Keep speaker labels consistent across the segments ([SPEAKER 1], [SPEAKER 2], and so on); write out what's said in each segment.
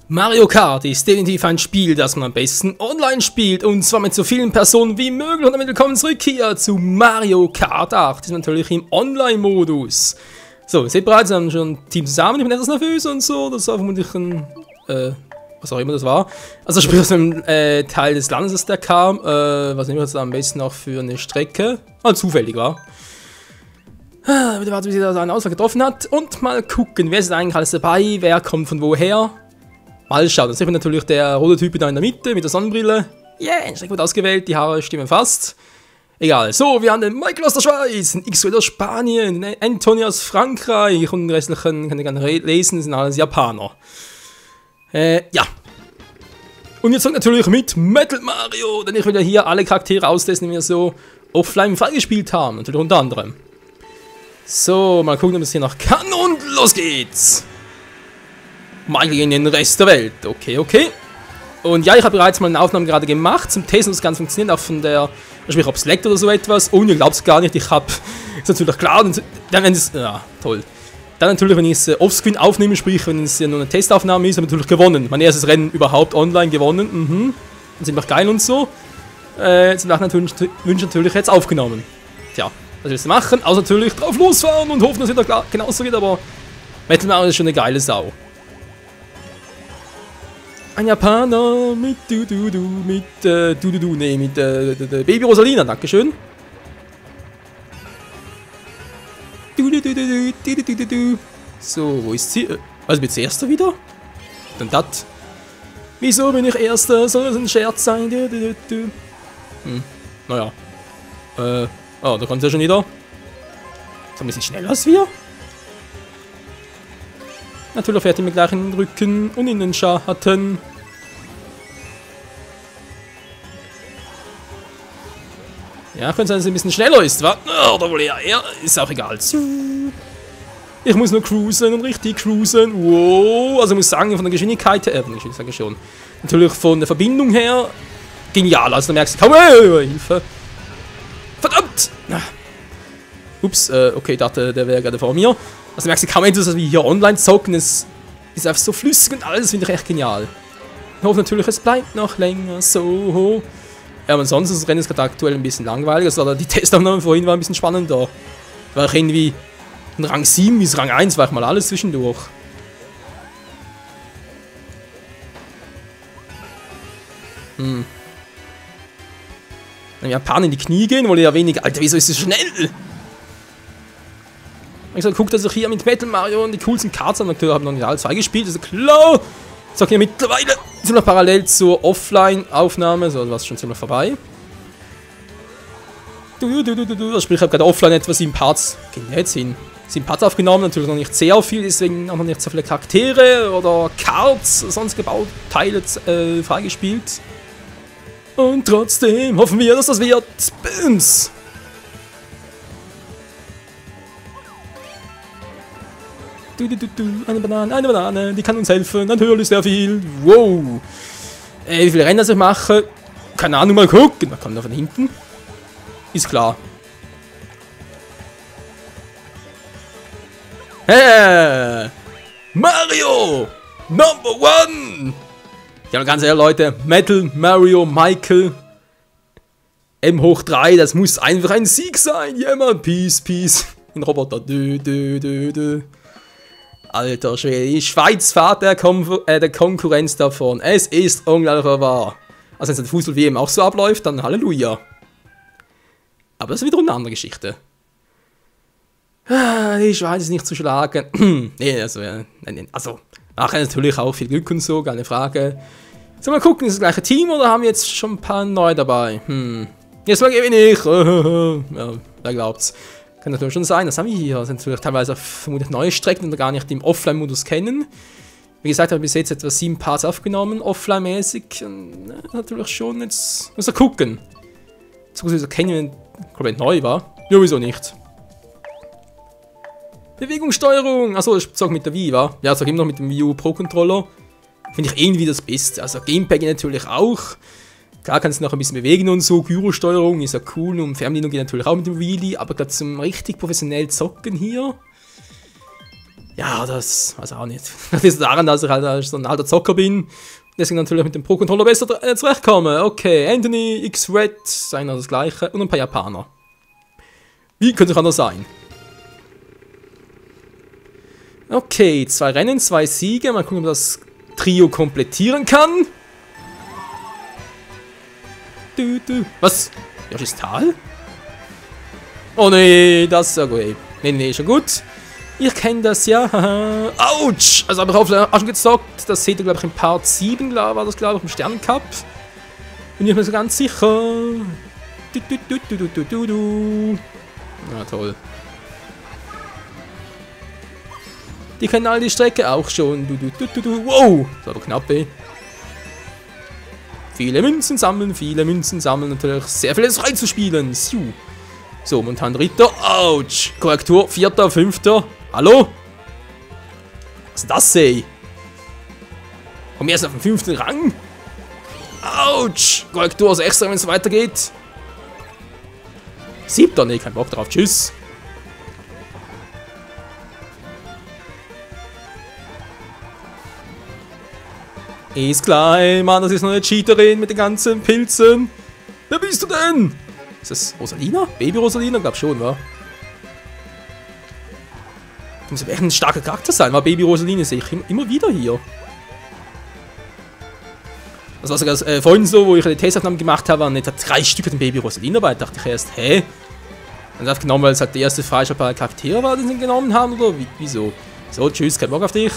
[SPEAKER 1] Mario Kart ist definitiv ein Spiel, das man am besten online spielt und zwar mit so vielen Personen wie möglich. Und damit willkommen zurück hier zu Mario Kart 8. Das ist natürlich im Online-Modus. So, ihr seht bereits, wir haben schon ein Team zusammen. Ich bin etwas nervös und so. Das war vermutlich ein, was auch immer das war. Also sprich aus dem Teil des Landes, das der kam. Was nehmen wir jetzt am besten noch für eine Strecke? Zufällig war. Bitte warten, bis er seine Auswahl getroffen hat. Und mal gucken, wer ist eigentlich alles dabei, wer kommt von woher. Mal schauen, das ist natürlich der rote Typ da in der Mitte mit der Sonnenbrille. Yeah, Strecke wird ausgewählt, die Haare stimmen fast. Egal, so, wir haben den Michael aus der Schweiz, den X-Ray aus Spanien, den Anthony aus Frankreich und den restlichen, kann ich gar nicht lesen, sind alles Japaner. Ja. Und jetzt natürlich mit Metal Mario, denn ich will ja hier alle Charaktere austesten, die wir so offline freigespielt haben, natürlich unter anderem. So, mal gucken, ob es hier noch kann und los geht's! Michael in den Rest der Welt. Okay, okay. Und ja, ich habe bereits mal eine Aufnahme gerade gemacht, zum Testen, ob das Ganze funktioniert, auch von der, sprich, ob es leckt oder so etwas. Und ihr glaubt es gar nicht, ich habe, ist natürlich klar, dann wenn es, ja, toll. Dann natürlich, wenn ich es offscreen aufnehme, sprich, wenn es ja nur eine Testaufnahme ist, habe ich natürlich gewonnen. Mein erstes Rennen überhaupt online gewonnen, Dann sind wir geil und so. Jetzt nach natürlich Wünsch natürlich jetzt aufgenommen. Tja, was willst du machen? Außer natürlich drauf losfahren und hoffen, dass es wieder genauso geht, aber Metal Mario ist schon eine geile Sau. Ein Japaner mit mit Baby Rosalina, dankeschön. So, wo ist sie? Also bin ich Erster wieder? Dann das. Wieso bin ich Erster? Soll das ein Scherz sein? Naja. Oh, da kommt sie ja schon wieder. Ist ein bisschen schneller als wir. Natürlich fährt er mir gleich in den Rücken und in den Schatten. Ja, könnte sein, dass er ein bisschen schneller ist, wa? Oder wohl eher, ist auch egal. Ich muss nur cruisen und richtig cruisen. Wow, also ich muss sagen, von der Geschwindigkeit her, ich sage schon. Natürlich von der Verbindung her, genial. Also da merkst du kaum, Hilfe. Verdammt! Ups, okay, ich dachte, der wäre gerade vor mir. Also merkst du kaum etwas, dass wir hier online zocken, es ist einfach so flüssig und alles, finde ich echt genial. Ich hoffe natürlich, es bleibt noch länger so. Ja, aber ansonsten ist das Rennen gerade aktuell ein bisschen langweilig, also die Testaufnahme vorhin war ein bisschen spannender. War ich irgendwie in Rang 7 bis Rang 1, war ich mal alles zwischendurch. Ein Japaner in die Knie gehen, wollte ja wenig. Alter, wieso ist es schnell? Ich habe guckt, dass ich hier mit Metal Mario und die coolsten Karts habe. Natürlich habe ich noch nicht alle 2 gespielt, also klar. Ich sage hier mittlerweile, sind noch parallel zur Offline-Aufnahme, so war es schon ziemlich vorbei. Sprich, ich habe gerade offline etwa 7 Parts, gehen jetzt hin. 7 Parts aufgenommen, natürlich noch nicht sehr viel, deswegen auch noch nicht so viele Charaktere oder Karts, sonst gebaut, Teile freigespielt. Und trotzdem hoffen wir, dass das wird. Bums! Eine Banane, die kann uns helfen, natürlich sehr viel. Wow. Wie viele Rennen ich mache, keine Ahnung, mal gucken. Man kommt da von hinten. Ist klar. Hey, Mario! Number 1! Ja, ganz ehrlich, Leute, Metal Mario Michael M3, das muss einfach ein Sieg sein. Ja, man, peace, peace. Ein Roboter. Alter Schwede, die Schweiz fährt der Konkurrenz davon. Es ist unglaublich wahr. Also wenn es in der Fußball-WM auch so abläuft, dann Halleluja. Aber das ist wiederum eine andere Geschichte. Die Schweiz ist nicht zu schlagen. Nee, also, nachher natürlich auch viel Glück und so, keine Frage. So, mal gucken, ist das gleiche Team oder haben wir jetzt schon ein paar neu dabei? Jetzt mal gewinne ich. Ja, wer glaubt's? Kann natürlich schon sein, das haben wir hier. Das sind natürlich teilweise vermutlich neue Strecken, die wir gar nicht im Offline-Modus kennen. Wie gesagt, habe ich bis jetzt etwa 7 Parts aufgenommen, offline-mäßig. Natürlich schon, jetzt muss er gucken. Jetzt kennen wir komplett neu, war? Ja, wieso nicht? Bewegungssteuerung! Achso, ich sag mit der Wii, wa? Ja, ich sag immer noch mit dem Wii U Pro Controller. Finde ich irgendwie das Beste. Also Gamepad natürlich auch. Klar kannst du noch ein bisschen bewegen und so, Gyrosteuerung ist ja cool und Fernbedienung geht natürlich auch mit dem Wheelie, aber gerade zum richtig professionell zocken hier Ja, das weiß ich auch nicht. Das ist daran, dass ich halt so ein alter Zocker bin. Deswegen natürlich mit dem Pro-Controller besser zurechtkomme. Okay, Anthony, X-Red, sein das gleiche und ein paar Japaner. Wie könnte es anders sein? Okay, 2 Rennen, 2 Siege. Mal gucken, ob das Trio komplettieren kann. Was? Yoshi's Tal? Oh nee, das ist ja gut. Nee, schon gut. Ihr kennt das ja. Autsch! Also habe ich auch schon gezockt. Das seht ihr, glaube ich, in Part 7, war das, glaube ich, im Sternencup. Bin ich mir so ganz sicher. Na toll. Die kennen all die Strecke auch schon. Wow! Das war aber knapp, ey. Viele Münzen sammeln, natürlich sehr vieles reinzuspielen. So, momentan dritter. Autsch! Korrektur, 4., 5. Hallo? Was ist das, ey? Komm erst auf den 5. Rang? Autsch! Korrektur, also extra, wenn es weitergeht. 7. Nee, kein Bock drauf. Tschüss. Ist klar, ey, Mann, das ist noch eine Cheaterin mit den ganzen Pilzen. Wer bist du denn? Ist das Rosalina? Baby Rosalina? Glaub schon, wa? Das muss aber echt ein starker Charakter sein, weil Baby Rosalina sehe ich immer wieder hier. Das war sogar vorhin so, wo ich eine Testaufnahme gemacht habe, waren etwa 3 Stück mit Baby Rosalina dabei. Da dachte ich erst, hä? Dann habe ich genommen, weil es halt der erste freischaltbare Charakter war, den sie genommen haben, oder wieso? So, tschüss, kein Bock auf dich.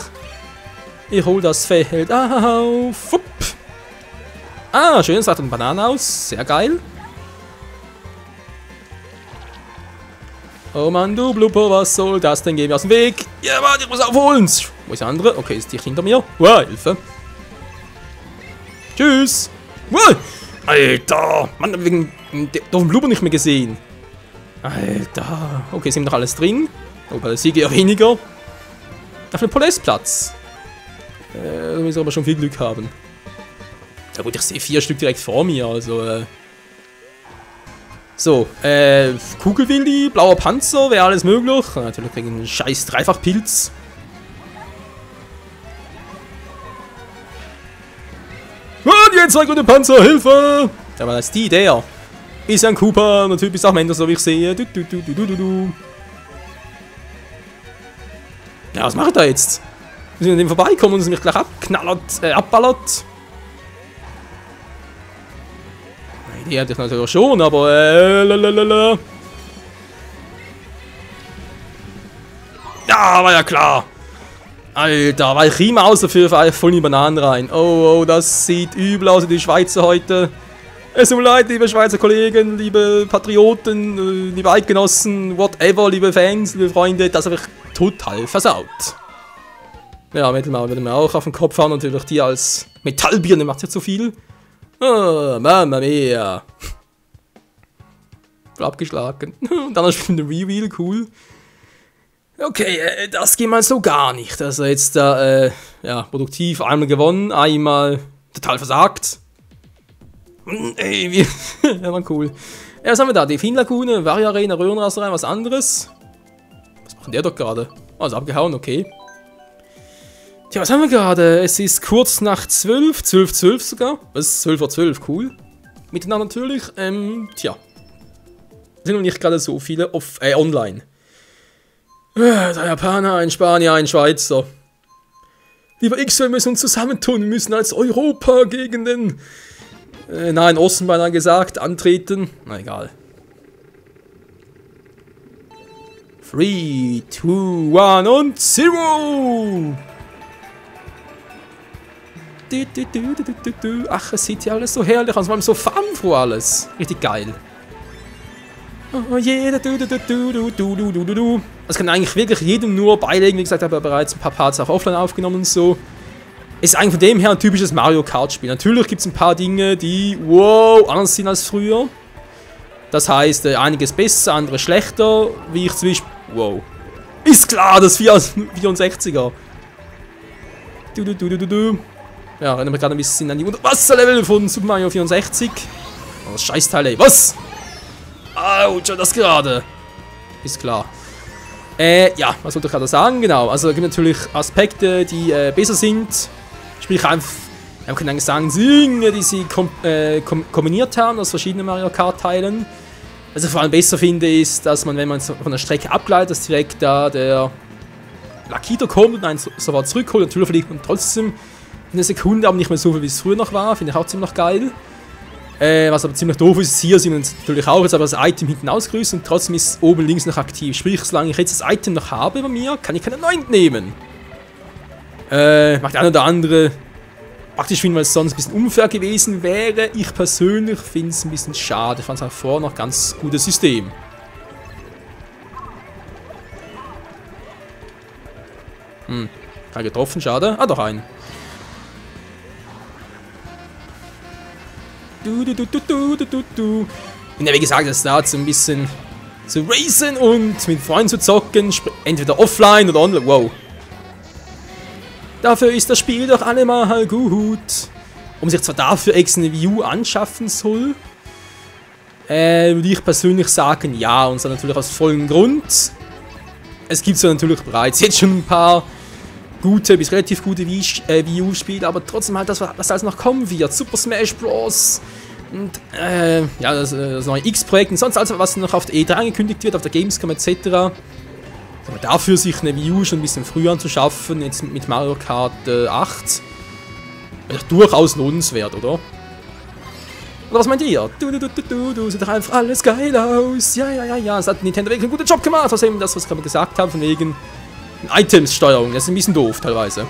[SPEAKER 1] Ich hol das Feld auf. Fupp. Ah, schön, es sieht eine Banane aus. Sehr geil. Oh Mann, du Blooper, was soll das denn? Geh mir aus dem Weg. Ja, Mann, ich muss aufholen. Wo ist der andere? Okay, ist dicht hinter mir. Wow, Hilfe. Tschüss. Wow. Alter. Mann, wegen der Blooper nicht mehr gesehen. Alter. Okay, sind noch alles drin. Oh, bei der Siege ja weniger. Auf dem Podestplatz. Da müssen wir aber schon viel Glück haben. Ja gut, ich sehe 4 Stück direkt vor mir, also So, Kugelwilli, blauer Panzer, wäre alles möglich. Natürlich kriegen wir einen scheiß Dreifachpilz. Und jetzt 2 gute Panzer, Hilfe! Ja, aber das ist der. Ist ja ein Cooper, und der Typ ist auch Mentor, so wie ich sehe. Ja, was macht er jetzt? Müssen wir an dem vorbeikommen und sie mich gleich abballert? Die hatte ich natürlich schon, aber Ja, war ja klar. Alter, weil ich immer aus dafür voll in die Bananen rein. Oh, das sieht übel aus, die Schweizer heute. Es tut mir leid, liebe Schweizer Kollegen, liebe Patrioten, liebe Eidgenossen, whatever, liebe Fans, liebe Freunde, das habe ich total versaut. Ja, Mittelmaul würde mir auch auf den Kopf hauen, natürlich die als Metallbirne macht ja zu viel. Oh, Mamma mia. Voll abgeschlagen. Und dann spielt ein Reveal, cool. Okay, das geht mal so gar nicht. Also jetzt da, ja, produktiv einmal gewonnen, einmal total versagt. Ey, wie. Ja, man cool. Ja, was haben wir da? Delfinlagune, Vari-Arena, Röhrenraserei, was anderes. Was macht der doch gerade? Oh, ist abgehauen, okay. Tja, was haben wir gerade? Es ist kurz nach 12, 12 sogar. Was ist 12:12, cool. Miteinander natürlich, tja. Sind noch nicht gerade so viele online. 3 Japaner, ein Spanier, ein Schweizer. Lieber X, wir müssen uns zusammentun, wir müssen als Europa gegen den Nahen Osten beinahe gesagt, antreten. Na egal. 3, 2, 1 und 0! Ach, es sieht ja alles so herrlich aus, vor allem so farbenfroh alles. Richtig geil. Oh, jeder Das kann eigentlich wirklich jedem nur beilegen. Wie gesagt, ich habe ja bereits ein paar Parts auch offline aufgenommen und so. Ist eigentlich von dem her ein typisches Mario Kart Spiel. Natürlich gibt es ein paar Dinge, die, wow, anders sind als früher. Das heißt, einiges besser, andere schlechter. Wie ich zum Beispiel, wow. Ist klar, das 64er. Ja, erinnere mich gerade ein bisschen an die Unterwasserlevel von Super Mario 64. Oh, das Scheißteil, ey. Was? Autsch, das gerade. Ist klar. Ja, was wollte ich gerade sagen? Genau, also es gibt natürlich Aspekte, die besser sind. Sprich, einfach, man kann eigentlich sagen, Dinge, die sie kombiniert haben aus verschiedenen Mario Kart Teilen. Was ich vor allem besser finde, ist, dass man, wenn man von der Strecke abgleitet, dass direkt da der Lakitu kommt und einen sofort zurückholt. Natürlich fliegt man trotzdem eine Sekunde, aber nicht mehr so viel, wie es früher noch war. Finde ich auch ziemlich geil. Was aber ziemlich doof ist, hier sieht man es natürlich auch, jetzt aber das Item hinten ausgerüstet und trotzdem ist es oben links noch aktiv. Sprich, solange ich jetzt das Item noch habe bei mir, kann ich keinen neuen nehmen. Macht der eine oder andere praktisch finden, weil es sonst ein bisschen unfair gewesen wäre. Ich persönlich finde es ein bisschen schade. Ich fand es auch vorher noch ganz gutes System. Kein getroffen, schade. Ah, doch einen. Und ja, wie gesagt, das dauert so ein bisschen zu racen und mit Freunden zu zocken, entweder offline oder online. Wow. Dafür ist das Spiel doch allemal gut. Um sich zwar dafür extra eine Wii U anschaffen soll, würde ich persönlich sagen, ja, und zwar natürlich aus vollem Grund. Es gibt zwar natürlich bereits jetzt schon ein paar gute bis relativ gute Wii U-Spiele, aber trotzdem halt das, was alles noch kommen wird. Super Smash Bros. Und ja, das neue X-Projekt und sonst alles, was noch auf der E3 angekündigt wird, auf der Gamescom etc. Aber dafür sich eine Wii U schon ein bisschen früher anzuschaffen, jetzt mit Mario Kart 8, wäre durchaus lohnenswert, oder? Oder was meint ihr? Du, sieht doch einfach alles geil aus. Ja. Das hat Nintendo wirklich einen guten Job gemacht. Was eben das, was ich gerade gesagt habe, von wegen Items-Steuerung. Das ist ein bisschen doof, teilweise.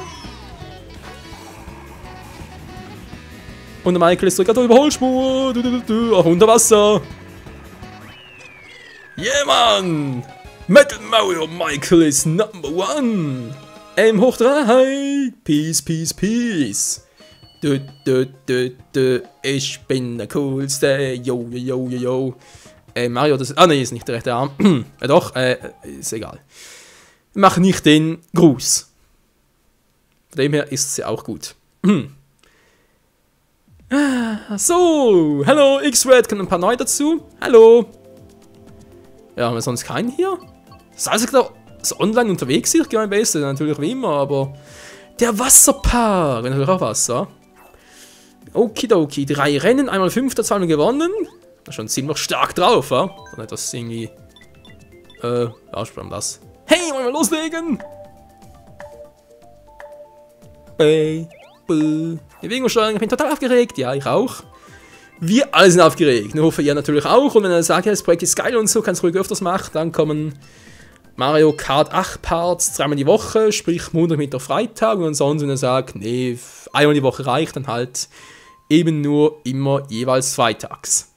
[SPEAKER 1] Und der Michael ist sogar der Überholspur. Auch unter Wasser. Yeah, Mann! Metal Mario Michael is number one. M hoch 3. Peace, peace, peace. Ich bin der coolste. Yo. Mario, das ist... Ah, ne, ist nicht der rechte Arm. Doch, ist egal. Mach nicht den Gruß. Von dem her ist sie auch gut. So, hallo, X-Red, kommen ein paar neu dazu. Hallo. Ja, haben wir sonst keinen hier? Das heißt, dass online unterwegs ist, ich gehe mein Bestes, natürlich wie immer, aber... Der Wasserpark, natürlich auch Wasser. Okidoki, 3 Rennen, einmal 5, zweimal gewonnen. Das ist schon ziemlich stark drauf, ja? Dann etwas irgendwie... ja, spannend das. Hey, wollen wir loslegen? Bewegungssteuerung, ich bin total aufgeregt. Ja, ich auch. Wir alle sind aufgeregt. Ich hoffe, ihr natürlich auch. Und wenn ihr sagt, ja, das Projekt ist geil und so, kannst du ruhig öfters machen, dann kommen Mario Kart 8 Parts 3-mal die Woche, sprich Montag, Mittwoch, Freitag. Und ansonsten, wenn ihr sagt, nee, einmal die Woche reicht, dann halt eben nur immer jeweils freitags.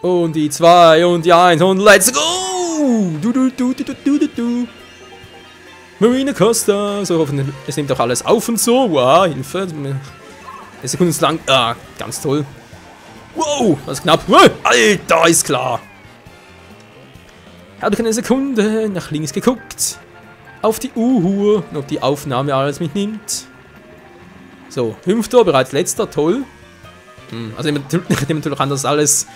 [SPEAKER 1] Und die 2 und die 1 und let's go! Marina Costa. So, hoffentlich, es nimmt auch alles auf und so. Wow, Hilfe. Eine Sekunde lang. Ah, ganz toll. Wow, das ist knapp. Alter, ist klar. Habe ich eine Sekunde nach links geguckt. Auf die Uhr, ob die Aufnahme alles mitnimmt. So, 5. bereits letzter, toll. Also ich nehme natürlich an, dass alles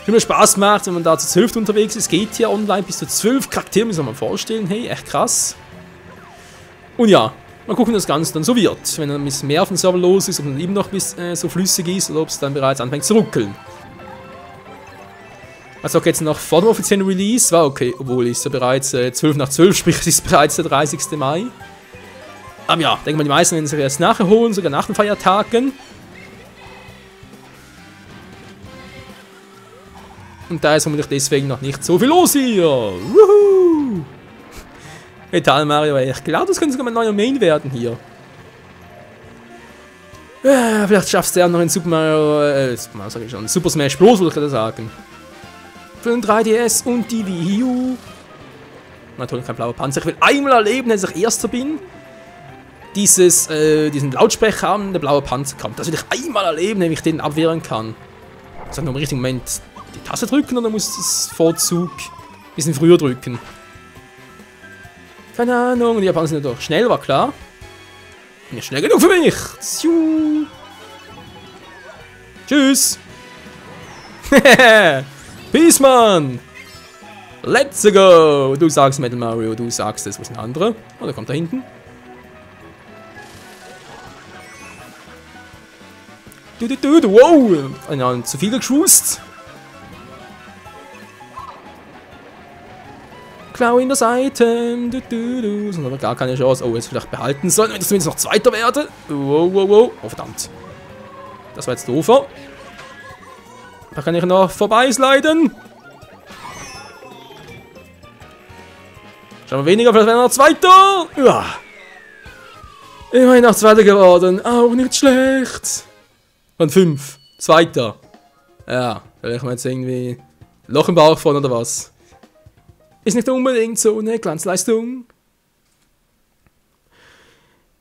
[SPEAKER 1] immer Spaß macht, wenn man da zu 12 unterwegs ist. Geht hier online bis zu 12 Charaktere, muss man mal vorstellen. Hey, echt krass. Und ja, mal gucken, wie das Ganze dann so wird. Wenn ein bisschen mehr auf dem Server los ist, ob man eben noch bis, so flüssig ist oder ob es dann bereits anfängt zu ruckeln. Also auch jetzt noch vor dem offiziellen Release war okay, obwohl es ja bereits 12 nach 12, sprich es ist bereits der 30. Mai. Aber ja, denke mal, die meisten werden es erst nachher holen, sogar nach den Feiertagen. Und da ist vermutlich deswegen noch nicht so viel los hier. Woohoo! Metal Mario, ich glaube, das könnte sogar mein neuer Main werden hier. Vielleicht schaffst du ja noch in Super Mario, sag ich schon, Super Smash Bros, würde ich gerade sagen. Für den 3DS und die Wii U. Natürlich kein blauer Panzer. Ich will einmal erleben, dass ich Erster bin. Diesen Lautsprecher haben, der blaue Panzer kommt. Das will ich einmal erleben, wenn ich den abwehren kann. Also nur im richtigen Moment die Taste drücken oder muss das Vorzug ein bisschen früher drücken? Keine Ahnung, die Japaner sind ja doch schnell, war klar. Nicht schnell genug für mich. Tschüss. Peace, Mann. Let's go. Du sagst Metal Mario, du sagst es. Wo ist ein anderer? Oh, der kommt da hinten. Wow. Ja, zu viel geschwust. Klau in das Item. Sonst haben wir gar keine Chance. Oh, jetzt vielleicht behalten sollen, wenn ich zumindest noch Zweiter werde. Wow, wow, wow. Oh, verdammt. Das war jetzt doofer. Da kann ich noch vorbeisliden. Schauen wir weniger, vielleicht wäre noch Zweiter. Ja. Immerhin noch Zweiter geworden. Auch nicht schlecht. Und 5. Zweiter. Ja, vielleicht mal jetzt irgendwie Loch im Bauch von oder was. Ist nicht unbedingt so eine Glanzleistung.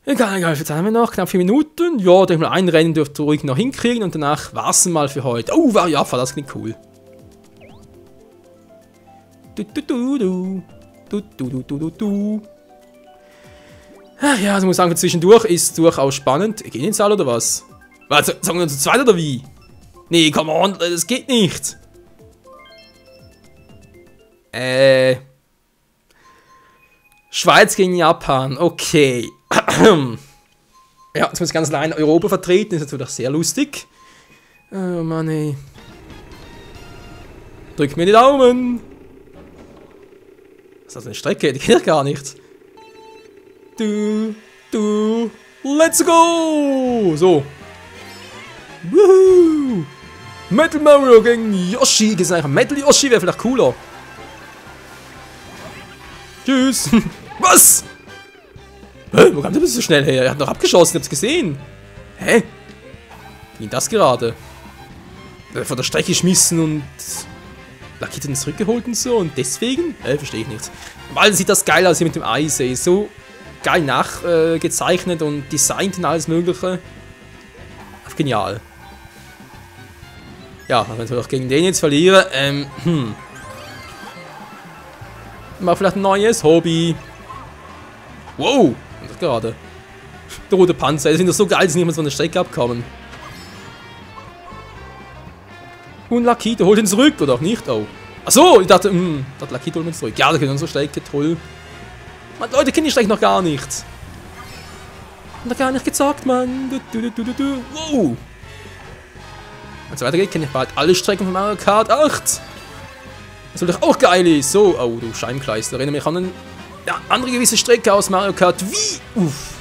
[SPEAKER 1] Egal, jetzt haben wir noch knapp 4 Minuten. Ja, durch mal ein Rennen dürft ihr ruhig noch hinkriegen und danach war's mal für heute. Oh, Variafa, das klingt cool. Ach ja, also muss sagen, zwischendurch ist durchaus spannend. Gehen ins Saal oder was? Warte, sagen wir zu zweit oder wie? Nee, come on, das geht nicht. Schweiz gegen Japan, okay. Ja, jetzt muss ich ganz allein Europa vertreten, ist natürlich sehr lustig. Oh Mann, ey. Drück mir die Daumen. Was ist das für eine Strecke? Die geht gar nicht. Let's go! So. Woohoo! Metal Mario gegen Yoshi. Das ist einfach Metal Yoshi, wäre vielleicht cooler. Tschüss. Was? Hä? Wo kam der so schnell her? Er hat noch abgeschossen, ich hab's gesehen. Hä? Wie ging das gerade? Von der Strecke geschmissen und Lucky dann zurückgeholt und so und deswegen? Verstehe ich nicht. Weil sieht das geil aus hier mit dem Eis, ey. So geil nachgezeichnet und designt und alles mögliche. Genial. Ja, wenn ich doch gegen den jetzt verliere, mach vielleicht ein neues Hobby. Wow, und das gerade. Der rote Panzer, das sind doch so geil, dass niemand von der Strecke abkommen. Und Lakito holt ihn zurück, oder auch nicht? Oh. Achso, ich dachte, Lakito holt ihn zurück. Ja, da können unsere Strecke, toll. Man, Leute, kennen die Strecke noch gar nicht. Noch gar nicht gezockt, Mann. Wow. Wenn es weitergeht, kenne ich bald alle Strecken von Mario Kart 8. Was natürlich auch geil ist. So, oh, du Scheibenkleister. Erinnere mich an eine andere gewisse Strecke aus Mario Kart Wii. Uff.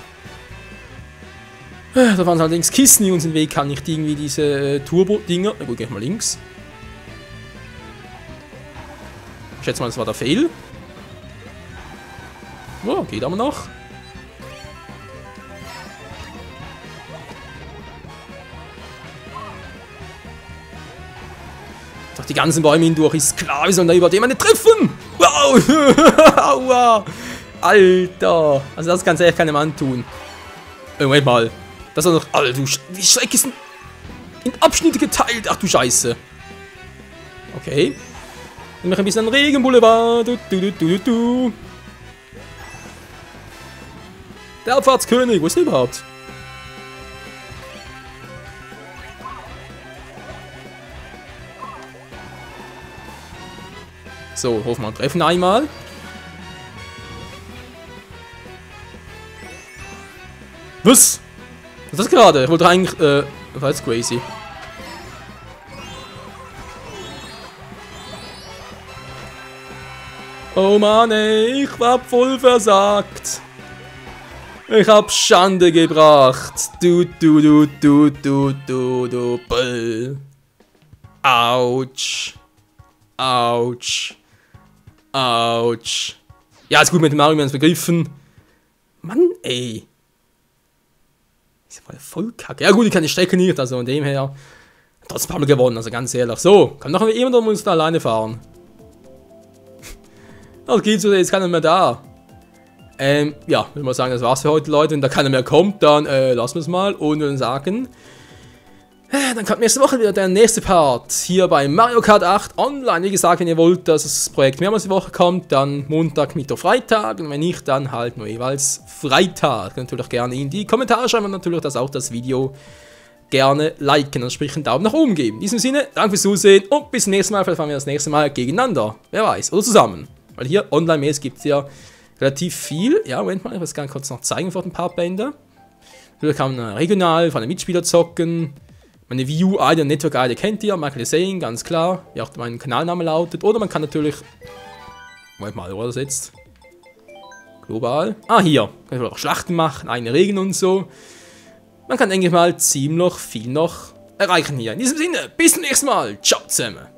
[SPEAKER 1] Da waren allerdings Kissen, die uns in den Weg kann. Nicht irgendwie diese Turbo-Dinger. Na gut, geh ich mal links. Ich schätze mal, das war der Fail. Oh, geht aber noch. Doch die ganzen Bäume hindurch, ist klar, wir sollen da über den nicht treffen. Wow. Aua. Alter. Also das kann echt keinem antun. Moment mal. Das ist doch noch... Alter, die Strecke ist in Abschnitte geteilt. Ach du Scheiße. Okay. Dann mache ich ein bisschen Regenboulevard. Der Abfahrtskönig, wo ist der überhaupt? So, Hofmann treffen einmal. Was? Was ist das gerade? Ich wollte eigentlich, das war jetzt crazy. Oh Mann, ey, ich hab voll versagt. Ich hab Schande gebracht. Bull. Autsch. Autsch. Autsch. Ja, ist gut mit dem Mario, wir haben es begriffen. Mann, ey. Ist ja voll kacke. Ja gut, ich kann die Strecke nicht, also von dem her. Trotzdem haben wir gewonnen, also ganz ehrlich. So, kann noch jemand oder muss da alleine fahren? Das geht so, jetzt keiner mehr da. Ja, würde mal sagen, das war's für heute, Leute. Wenn da keiner mehr kommt, dann lassen wir es mal und dann sagen... Dann kommt nächste Woche wieder der nächste Part hier bei Mario Kart 8 online. Wie gesagt, wenn ihr wollt, dass das Projekt mehrmals die Woche kommt, dann Montag, Mittwoch, Freitag. Und wenn nicht, dann halt nur jeweils Freitag. Natürlich gerne in die Kommentare schreiben und natürlich, dass auch das Video gerne liken und sprich einen Daumen nach oben geben. In diesem Sinne, danke fürs Zusehen und bis zum nächsten Mal. Vielleicht fahren wir das nächste Mal gegeneinander. Wer weiß. Oder zusammen. Weil hier online-mäßig gibt es ja relativ viel. Ja, Moment mal, ich will es gerne kurz noch zeigen vor ein paar Bänder. Vielleicht kann man regional von einem Mitspieler zocken. Meine Wii U ID und Network ID kennt ihr, Michael Sane, ganz klar. Wie auch mein Kanalname lautet. Oder man kann natürlich. Moment mal, wo ist das jetzt? Global. Ah, hier. Kann ich auch Schlachten machen, eigene Regeln und so. Man kann, denke ich mal, ziemlich viel noch erreichen hier. In diesem Sinne, bis zum nächsten Mal. Ciao zusammen.